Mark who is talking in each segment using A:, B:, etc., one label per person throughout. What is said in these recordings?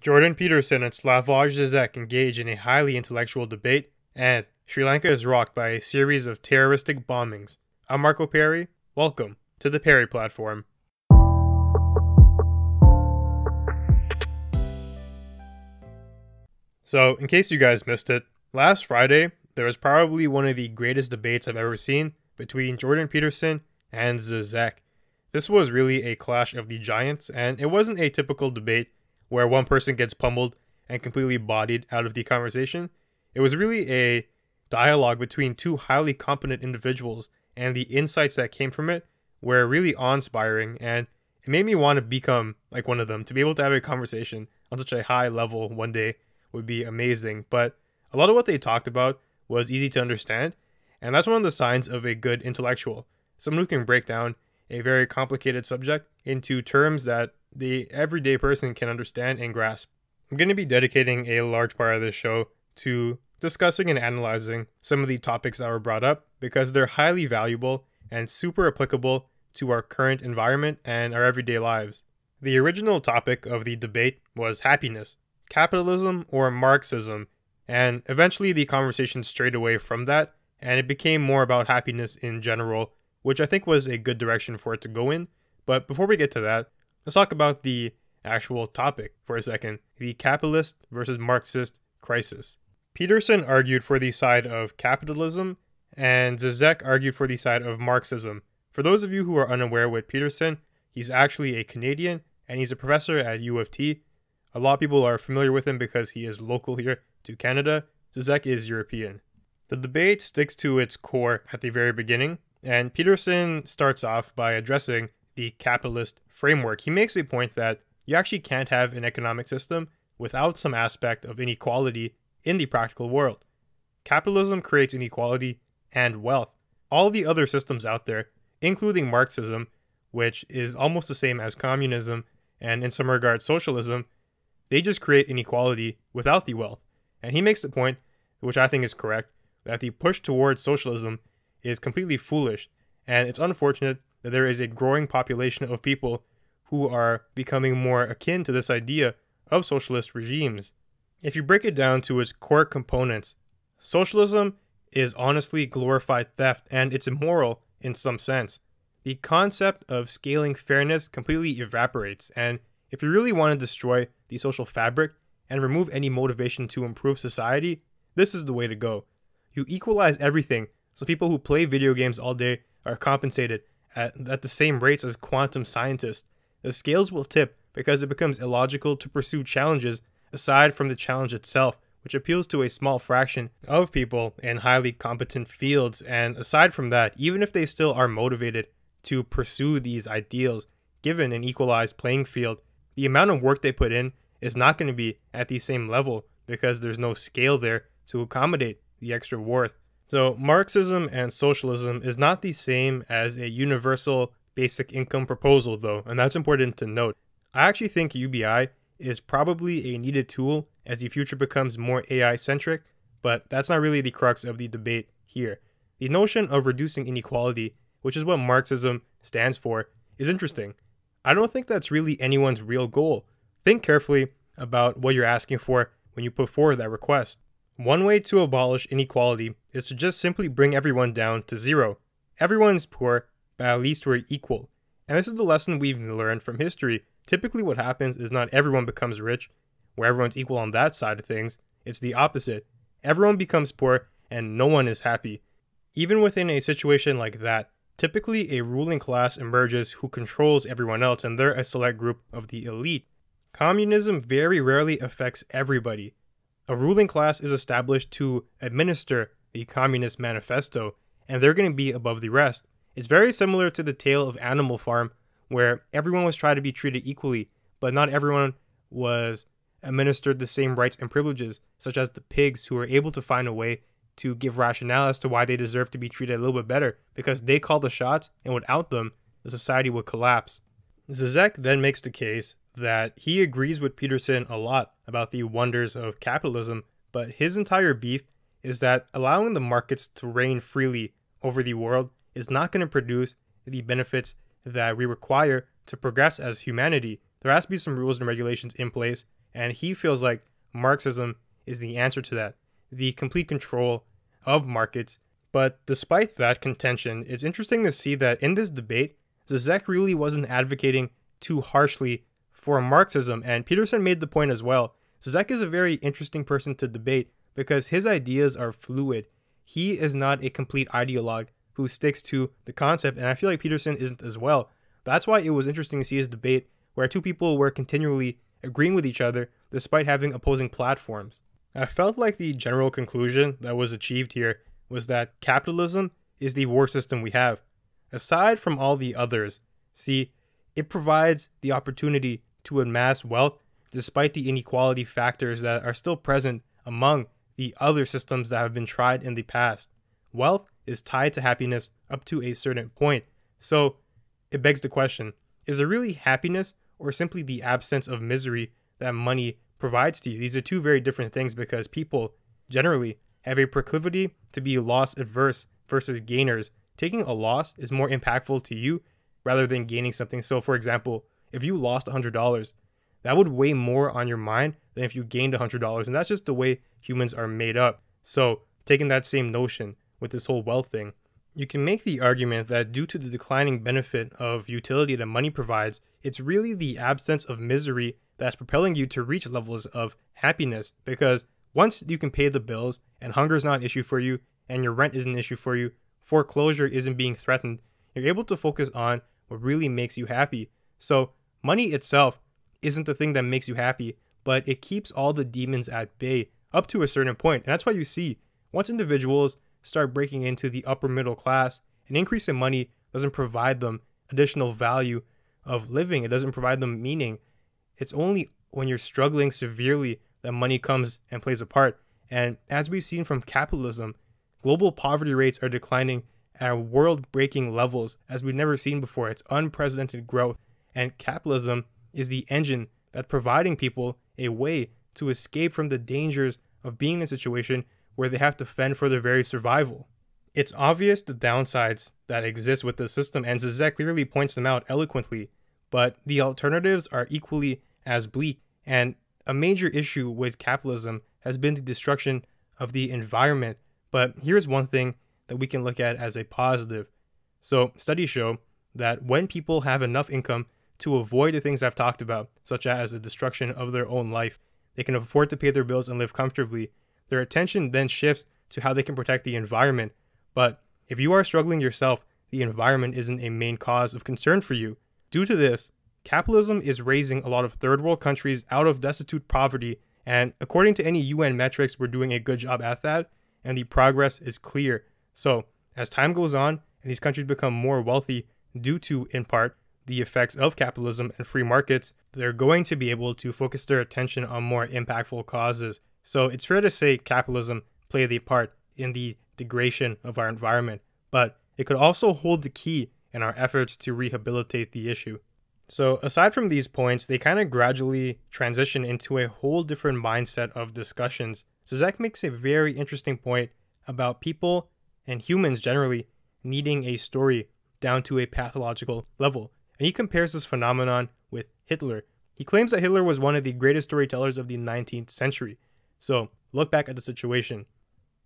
A: Jordan Peterson and Slavoj Zizek engage in a highly intellectual debate, and Sri Lanka is rocked by a series of terroristic bombings. I'm Marco Perri. Welcome to the Perri platform. So, in case you guys missed it, last Friday, there was probably one of the greatest debates I've ever seen between Jordan Peterson and Zizek. This was really a clash of the giants, and it wasn't a typical debate where one person gets pummeled and completely bodied out of the conversation. It was really a dialogue between two highly competent individuals, and the insights that came from it were really awe-inspiring, and it made me want to become like one of them. To be able to have a conversation on such a high level one day would be amazing. But a lot of what they talked about was easy to understand, and that's one of the signs of a good intellectual. Someone who can break down a very complicated subject into terms that the everyday person can understand and grasp. I'm going to be dedicating a large part of this show to discussing and analyzing some of the topics that were brought up because they're highly valuable and super applicable to our current environment and our everyday lives. The original topic of the debate was happiness, capitalism or Marxism, and eventually the conversation strayed away from that and it became more about happiness in general, which I think was a good direction for it to go in. But before we get to that, let's talk about the actual topic for a second, the capitalist versus Marxist crisis. Peterson argued for the side of capitalism, and Zizek argued for the side of Marxism. For those of you who are unaware with Peterson, he's actually a Canadian, and he's a professor at U of T. A lot of people are familiar with him because he is local here to Canada. Zizek is European. The debate sticks to its core at the very beginning, and Peterson starts off by addressing the capitalist framework. He makes a point that you actually can't have an economic system without some aspect of inequality in the practical world. Capitalism creates inequality and wealth. All the other systems out there, including Marxism, which is almost the same as communism and in some regards socialism, they just create inequality without the wealth. And he makes the point, which I think is correct, that the push towards socialism is completely foolish, and it's unfortunate that there is a growing population of people who are becoming more akin to this idea of socialist regimes. If you break it down to its core components, socialism is honestly glorified theft, and it's immoral in some sense. The concept of scaling fairness completely evaporates, and if you really want to destroy the social fabric and remove any motivation to improve society, this is the way to go. You equalize everything, so people who play video games all day are compensated at the same rates as quantum scientists. The scales will tip because it becomes illogical to pursue challenges aside from the challenge itself, which appeals to a small fraction of people in highly competent fields. And aside from that, even if they still are motivated to pursue these ideals, given an equalized playing field, the amount of work they put in is not going to be at the same level because there's no scale there to accommodate the extra worth. So Marxism and socialism is not the same as a universal basic income proposal though, and that's important to note. I actually think UBI is probably a needed tool as the future becomes more AI-centric, but that's not really the crux of the debate here. The notion of reducing inequality, which is what Marxism stands for, is interesting. I don't think that's really anyone's real goal. Think carefully about what you're asking for when you put forward that request. One way to abolish inequality is to just simply bring everyone down to zero. Everyone's poor, but at least we're equal. And this is the lesson we've learned from history. Typically what happens is not everyone becomes rich, where everyone's equal on that side of things. It's the opposite. Everyone becomes poor and no one is happy. Even within a situation like that, typically a ruling class emerges who controls everyone else, and they're a select group of the elite. Communism very rarely affects everybody. A ruling class is established to administer the Communist Manifesto, and they're going to be above the rest. It's very similar to the tale of Animal Farm, where everyone was trying to be treated equally, but not everyone was administered the same rights and privileges, such as the pigs who were able to find a way to give rationale as to why they deserve to be treated a little bit better, because they call the shots, and without them, the society would collapse. Zizek then makes the case that he agrees with Peterson a lot about the wonders of capitalism, but his entire beef is that allowing the markets to reign freely over the world is not going to produce the benefits that we require to progress as humanity. There has to be some rules and regulations in place and he feels like Marxism is the answer to that, the complete control of markets. But despite that contention, it's interesting to see that in this debate, Zizek really wasn't advocating too harshly for Marxism, and Peterson made the point as well. Zizek is a very interesting person to debate because his ideas are fluid. He is not a complete ideologue who sticks to the concept, and I feel like Peterson isn't as well. That's why it was interesting to see his debate where two people were continually agreeing with each other despite having opposing platforms. I felt like the general conclusion that was achieved here was that capitalism is the worst system we have. Aside from all the others, see, it provides the opportunity to amass wealth despite the inequality factors that are still present among the other systems that have been tried in the past. Wealth is tied to happiness up to a certain point. So it begs the question, is it really happiness or simply the absence of misery that money provides to you? These are two very different things because people generally have a proclivity to be loss adverse versus gainers. Taking a loss is more impactful to you rather than gaining something. So for example, if you lost $100, that would weigh more on your mind than if you gained $100. And that's just the way humans are made up. So taking that same notion with this whole wealth thing, you can make the argument that due to the declining benefit of utility that money provides, it's really the absence of misery that's propelling you to reach levels of happiness. Because once you can pay the bills and hunger is not an issue for you and your rent isn't an issue for you, foreclosure isn't being threatened, you're able to focus on what really makes you happy. So money itself isn't the thing that makes you happy, but it keeps all the demons at bay up to a certain point. And that's why you see once individuals start breaking into the upper middle class, an increase in money doesn't provide them additional value of living. It doesn't provide them meaning. It's only when you're struggling severely that money comes and plays a part. And as we've seen from capitalism, global poverty rates are declining at world-breaking levels as we've never seen before. It's unprecedented growth. And capitalism is the engine that's providing people a way to escape from the dangers of being in a situation where they have to fend for their very survival. It's obvious the downsides that exist with the system, and Zizek clearly points them out eloquently, but the alternatives are equally as bleak. And a major issue with capitalism has been the destruction of the environment. But here's one thing that we can look at as a positive. So studies show that when people have enough income to avoid the things I've talked about, such as the destruction of their own life, they can afford to pay their bills and live comfortably. Their attention then shifts to how they can protect the environment. But if you are struggling yourself, the environment isn't a main cause of concern for you. Due to this, capitalism is raising a lot of third world countries out of destitute poverty, and according to any UN metrics, we're doing a good job at that, and the progress is clear. So as time goes on and these countries become more wealthy due to, in part, the effects of capitalism and free markets, they're going to be able to focus their attention on more impactful causes. So it's fair to say capitalism played a part in the degradation of our environment, but it could also hold the key in our efforts to rehabilitate the issue. So aside from these points, they kind of gradually transition into a whole different mindset of discussions. Zizek makes a very interesting point about people and humans generally needing a story down to a pathological level. And he compares this phenomenon with Hitler. He claims that Hitler was one of the greatest storytellers of the 19th century. So look back at the situation.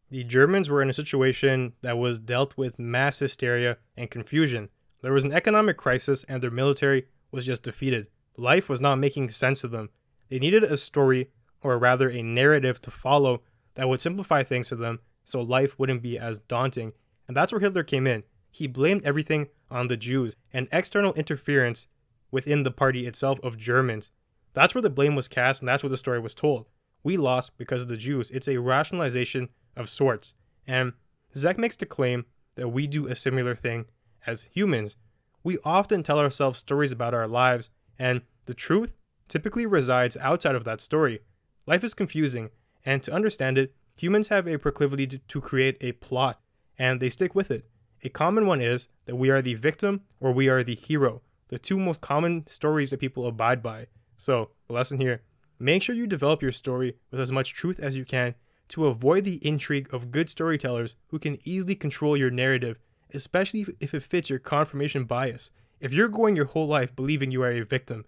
A: The Germans were in a situation that was dealt with mass hysteria and confusion. There was an economic crisis and their military was just defeated. Life was not making sense to them. They needed a story, or rather a narrative to follow that would simplify things to them so life wouldn't be as daunting. And that's where Hitler came in. He blamed everything on the Jews and external interference within the party itself of Germans. That's where the blame was cast, and that's where the story was told. We lost because of the Jews. It's a rationalization of sorts. And Zizek makes the claim that we do a similar thing as humans. We often tell ourselves stories about our lives, and the truth typically resides outside of that story. Life is confusing, and to understand it, humans have a proclivity to create a plot, and they stick with it. A common one is that we are the victim or we are the hero, the two most common stories that people abide by. So, the lesson here, make sure you develop your story with as much truth as you can to avoid the intrigue of good storytellers who can easily control your narrative, especially if it fits your confirmation bias. If you're going your whole life believing you are a victim,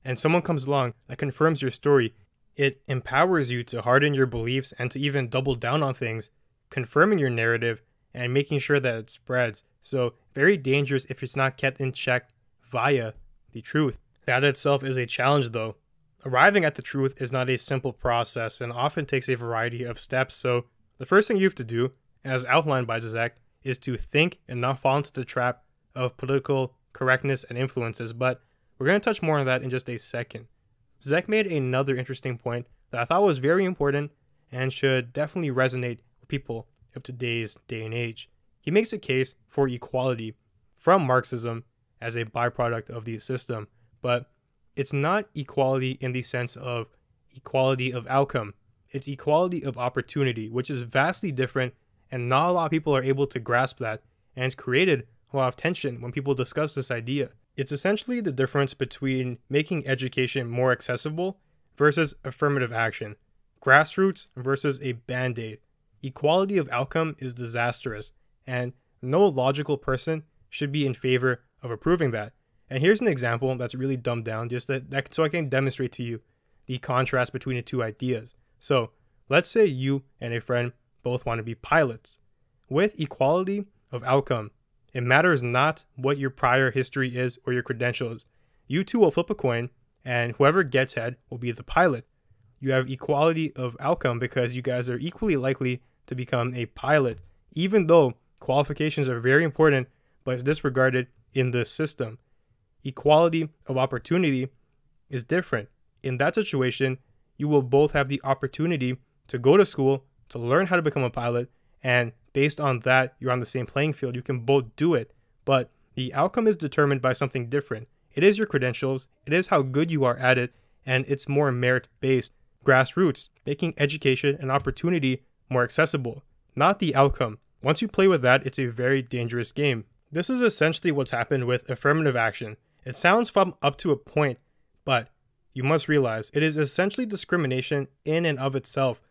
A: and someone comes along that confirms your story, It empowers you to harden your beliefs and to even double down on things, confirming your narrative and making sure that it spreads. So very dangerous if it's not kept in check via the truth. That itself is a challenge though. Arriving at the truth is not a simple process and often takes a variety of steps. So the first thing you have to do, as outlined by Zizek, is to think and not fall into the trap of political correctness and influences. But we're going to touch more on that in just a second. Zizek made another interesting point that I thought was very important and should definitely resonate with people of today's day and age. He makes a case for equality from Marxism as a byproduct of the system, but it's not equality in the sense of equality of outcome. It's equality of opportunity, which is vastly different, and not a lot of people are able to grasp that, and it's created a lot of tension when people discuss this idea. It's essentially the difference between making education more accessible versus affirmative action, grassroots versus a band-aid. Equality of outcome is disastrous, and no logical person should be in favor of approving that. And here's an example that's really dumbed down, just so I can demonstrate to you the contrast between the two ideas. So let's say you and a friend both want to be pilots. With equality of outcome, it matters not what your prior history is or your credentials. You two will flip a coin, and whoever gets head will be the pilot. You have equality of outcome because you guys are equally likely to become a pilot, even though qualifications are very important, but it's disregarded in this system. Equality of opportunity is different. In that situation, you will both have the opportunity to go to school, to learn how to become a pilot, and based on that, you're on the same playing field. You can both do it, but the outcome is determined by something different. It is your credentials, it is how good you are at it, and it's more merit-based. Grassroots, making education and opportunity more accessible, not the outcome. Once you play with that, it's a very dangerous game. This is essentially what's happened with affirmative action. It sounds fun up to a point, but you must realize it is essentially discrimination in and of itself.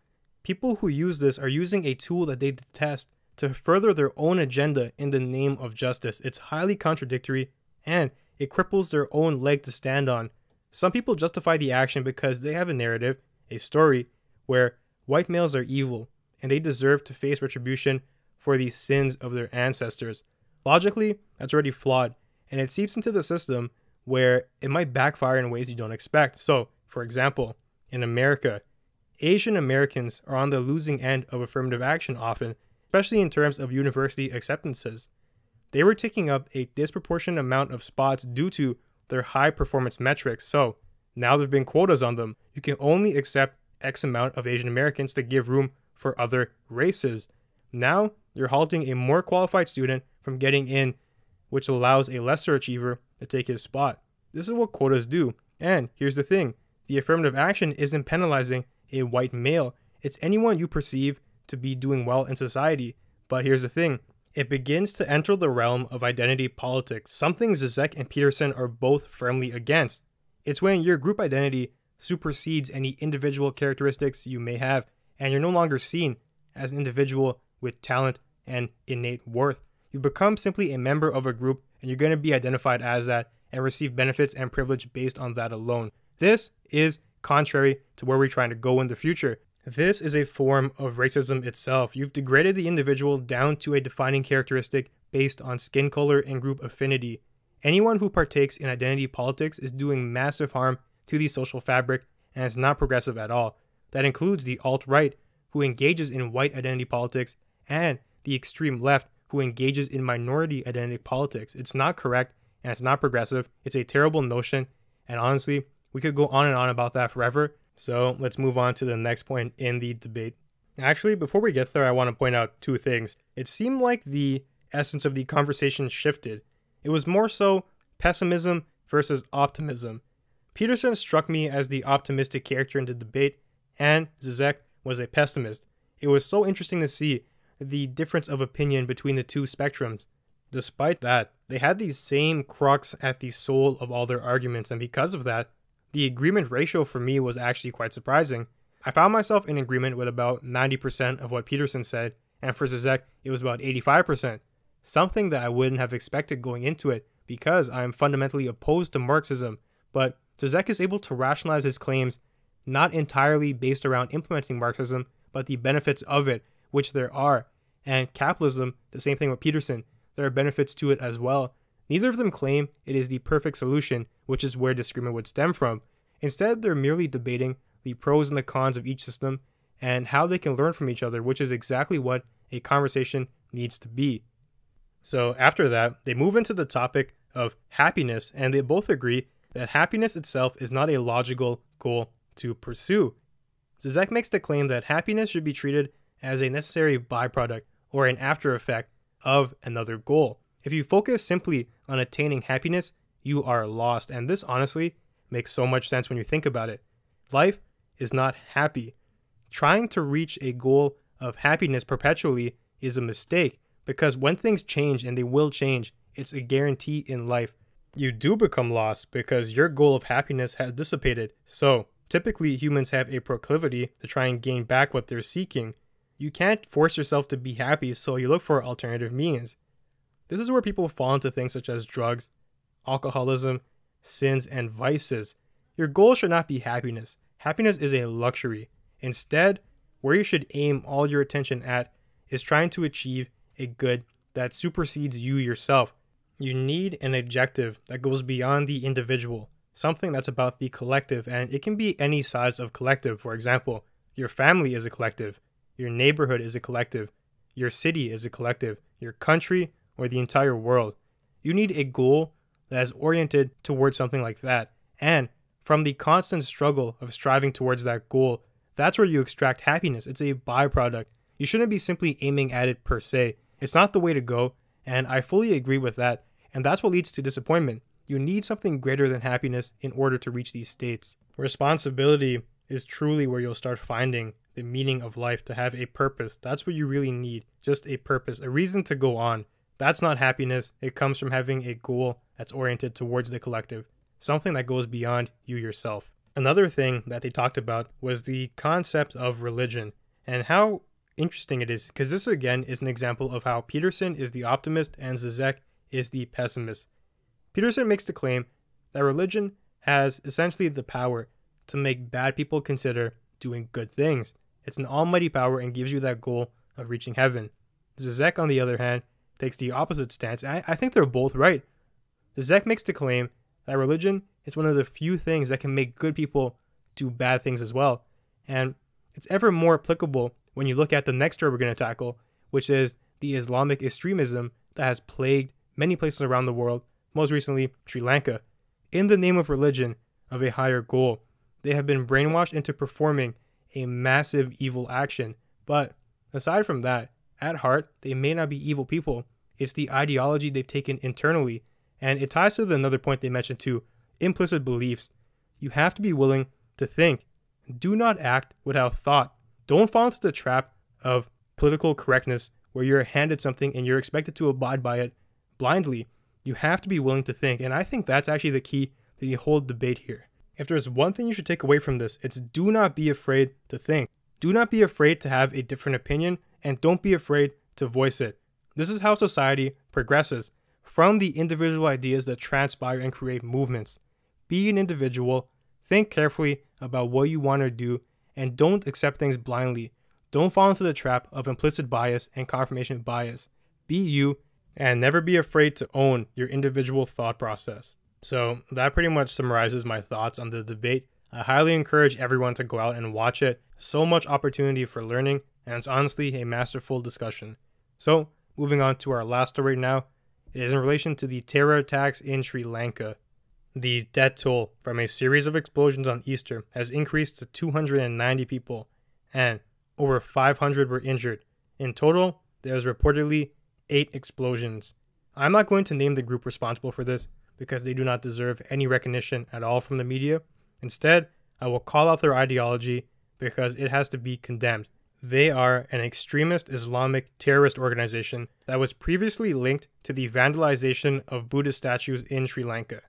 A: People who use this are using a tool that they detest to further their own agenda in the name of justice. It's highly contradictory, and it cripples their own leg to stand on. Some people justify the action because they have a narrative, a story, where white males are evil, and they deserve to face retribution for the sins of their ancestors. Logically, that's already flawed, and it seeps into the system where it might backfire in ways you don't expect. So, for example, in America, Asian Americans are on the losing end of affirmative action often, especially in terms of university acceptances. They were taking up a disproportionate amount of spots due to their high performance metrics. So, now there have been quotas on them. You can only accept X amount of Asian Americans to give room for other races. Now, you're halting a more qualified student from getting in, which allows a lesser achiever to take his spot. This is what quotas do. And here's the thing. The affirmative action isn't penalizing a white male. It's anyone you perceive to be doing well in society. But here's the thing. It begins to enter the realm of identity politics, something Zizek and Peterson are both firmly against. It's when your group identity supersedes any individual characteristics you may have, and you're no longer seen as an individual with talent and innate worth. You become simply a member of a group, and you're going to be identified as that and receive benefits and privilege based on that alone. This is contrary to where we're trying to go in the future. This is a form of racism itself. You've degraded the individual down to a defining characteristic based on skin color and group affinity. Anyone who partakes in identity politics is doing massive harm to the social fabric, and it's not progressive at all. That includes the alt-right, who engages in white identity politics, and the extreme left, who engages in minority identity politics. It's not correct, and it's not progressive. It's a terrible notion, and honestly, we could go on and on about that forever. So let's move on to the next point in the debate. Actually, before we get there, I want to point out two things. It seemed like the essence of the conversation shifted. It was more so pessimism versus optimism. Peterson struck me as the optimistic character in the debate, and Zizek was a pessimist. It was so interesting to see the difference of opinion between the two spectrums. Despite that, they had the same crux at the soul of all their arguments, and because of that, the agreement ratio for me was actually quite surprising. I found myself in agreement with about 90% of what Peterson said, and for Zizek, it was about 85%. Something that I wouldn't have expected going into it, because I am fundamentally opposed to Marxism, but Zizek is able to rationalize his claims not entirely based around implementing Marxism, but the benefits of it, which there are. And capitalism, the same thing with Peterson, there are benefits to it as well. Neither of them claim it is the perfect solution, which is where disagreement would stem from. Instead, they're merely debating the pros and the cons of each system and how they can learn from each other, which is exactly what a conversation needs to be. So after that, they move into the topic of happiness, and they both agree that happiness itself is not a logical goal to pursue. Zizek makes the claim that happiness should be treated as a necessary byproduct or an after effect of another goal. If you focus simply on attaining happiness, you are lost, and this honestly makes so much sense when you think about it. Life is not happy. Trying to reach a goal of happiness perpetually is a mistake, because when things change, and they will change, it's a guarantee in life. You do become lost because your goal of happiness has dissipated. So typically humans have a proclivity to try and gain back what they're seeking. You can't force yourself to be happy, so you look for alternative means. This is where people fall into things such as drugs, alcoholism, sins, and vices. Your goal should not be happiness. Happiness is a luxury. Instead, where you should aim all your attention at is trying to achieve a good that supersedes you yourself. You need an objective that goes beyond the individual, something that's about the collective, and it can be any size of collective. For example, your family is a collective, your neighborhood is a collective, your city is a collective, your country, or the entire world. You need a goal that is oriented towards something like that, and from the constant struggle of striving towards that goal, that's where you extract happiness. It's a byproduct. You shouldn't be simply aiming at it per se. It's not the way to go, and I fully agree with that, and that's what leads to disappointment. You need something greater than happiness in order to reach these states. Responsibility is truly where you'll start finding the meaning of life, to have a purpose. That's what you really need, just a purpose, a reason to go on. That's not happiness. It comes from having a goal that's oriented towards the collective, something that goes beyond you yourself. Another thing that they talked about was the concept of religion, and how interesting it is, because this again is an example of how Peterson is the optimist and Zizek is the pessimist. Peterson makes the claim that religion has essentially the power to make bad people consider doing good things. It's an almighty power and gives you that goal of reaching heaven. Zizek, on the other hand, takes the opposite stance, and I think they're both right. Zizek makes the claim that religion is one of the few things that can make good people do bad things as well. And it's ever more applicable when you look at the next term we're going to tackle, which is the Islamic extremism that has plagued many places around the world, most recently Sri Lanka. In the name of religion, of a higher goal, they have been brainwashed into performing a massive evil action. But aside from that, at heart, they may not be evil people. It's the ideology they've taken internally. And it ties to another point they mentioned too, implicit beliefs. You have to be willing to think. Do not act without thought. Don't fall into the trap of political correctness where you're handed something and you're expected to abide by it blindly. You have to be willing to think. And I think that's actually the key to the whole debate here. If there's one thing you should take away from this, it's do not be afraid to think. Do not be afraid to have a different opinion, and don't be afraid to voice it. This is how society progresses, from the individual ideas that transpire and create movements. Be an individual, think carefully about what you want to do, and don't accept things blindly. Don't fall into the trap of implicit bias and confirmation bias. Be you, and never be afraid to own your individual thought process. So that pretty much summarizes my thoughts on the debate. I highly encourage everyone to go out and watch it. So much opportunity for learning, and it's honestly a masterful discussion. So moving on to our last story now. It is in relation to the terror attacks in Sri Lanka. The death toll from a series of explosions on Easter has increased to 290 people, and over 500 were injured. In total, there was reportedly 8 explosions. I'm not going to name the group responsible for this because they do not deserve any recognition at all from the media. Instead, I will call out their ideology because it has to be condemned. They are an extremist Islamic terrorist organization that was previously linked to the vandalization of Buddhist statues in Sri Lanka.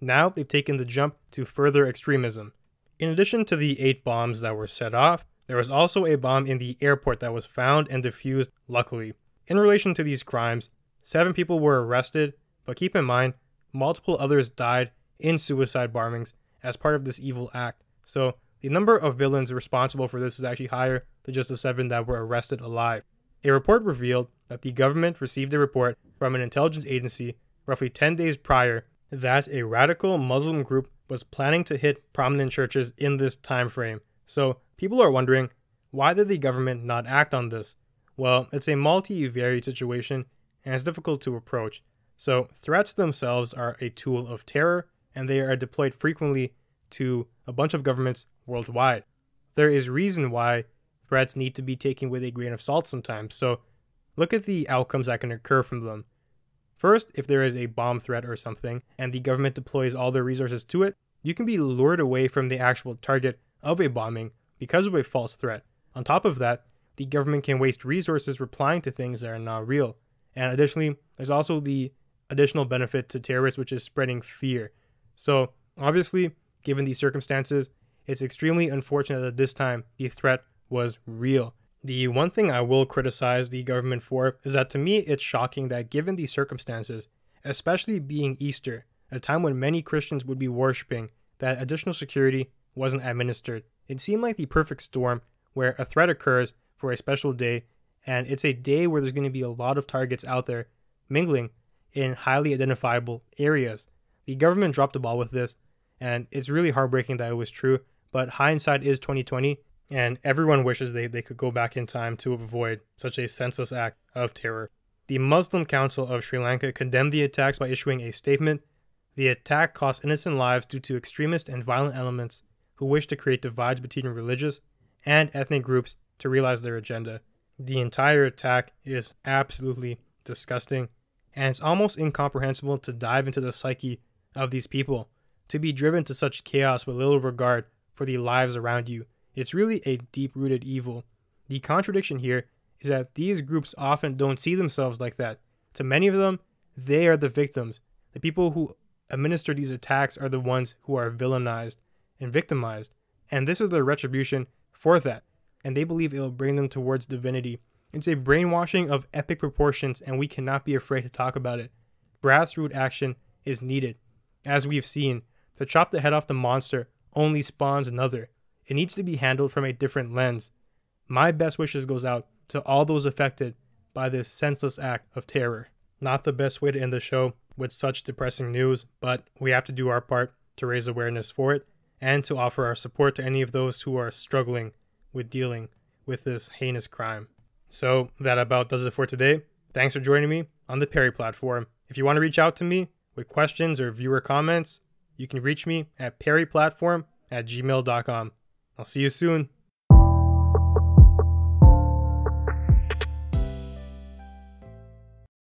A: Now they've taken the jump to further extremism. In addition to the 8 bombs that were set off, there was also a bomb in the airport that was found and defused, luckily. In relation to these crimes, 7 people were arrested, but keep in mind, multiple others died in suicide bombings as part of this evil act. So The number of villains responsible for this is actually higher than just the 7 that were arrested alive. A report revealed that the government received a report from an intelligence agency roughly 10 days prior that a radical Muslim group was planning to hit prominent churches in this time frame. So people are wondering, why did the government not act on this? Well, it's a multivariate situation and it's difficult to approach. So threats themselves are a tool of terror and they are deployed frequently to a bunch of governments worldwide. There is reason why threats need to be taken with a grain of salt sometimes. So look at the outcomes that can occur from them. First, if there is a bomb threat or something and the government deploys all their resources to it, you can be lured away from the actual target of a bombing because of a false threat. On top of that, the government can waste resources replying to things that are not real. And additionally, there's also the additional benefit to terrorists, which is spreading fear. So obviously, given these circumstances, it's extremely unfortunate that this time the threat was real. The one thing I will criticize the government for is that to me it's shocking that given these circumstances, especially being Easter, a time when many Christians would be worshiping, that additional security wasn't administered. It seemed like the perfect storm where a threat occurs for a special day, and it's a day where there's going to be a lot of targets out there mingling in highly identifiable areas. The government dropped the ball with this, and it's really heartbreaking that it was true, but hindsight is 2020, and everyone wishes they could go back in time to avoid such a senseless act of terror. The Muslim Council of Sri Lanka condemned the attacks by issuing a statement. The attack cost innocent lives due to extremist and violent elements who wish to create divides between religious and ethnic groups to realize their agenda. The entire attack is absolutely disgusting, and it's almost incomprehensible to dive into the psyche of these people, to be driven to such chaos with little regard for the lives around you. It's really a deep-rooted evil. The contradiction here is that these groups often don't see themselves like that. To many of them, they are the victims. The people who administer these attacks are the ones who are villainized and victimized, and this is their retribution for that, and they believe it will bring them towards divinity. It's a brainwashing of epic proportions, and we cannot be afraid to talk about it. Grassroots action is needed. As we've seen, to chop the head off the monster only spawns another. It needs to be handled from a different lens. My best wishes goes out to all those affected by this senseless act of terror. Not the best way to end the show with such depressing news, but we have to do our part to raise awareness for it and to offer our support to any of those who are struggling with dealing with this heinous crime. So that about does it for today. Thanks for joining me on the Perri platform. If you want to reach out to me with questions or viewer comments, you can reach me at perriplatform@gmail.com. I'll see you soon.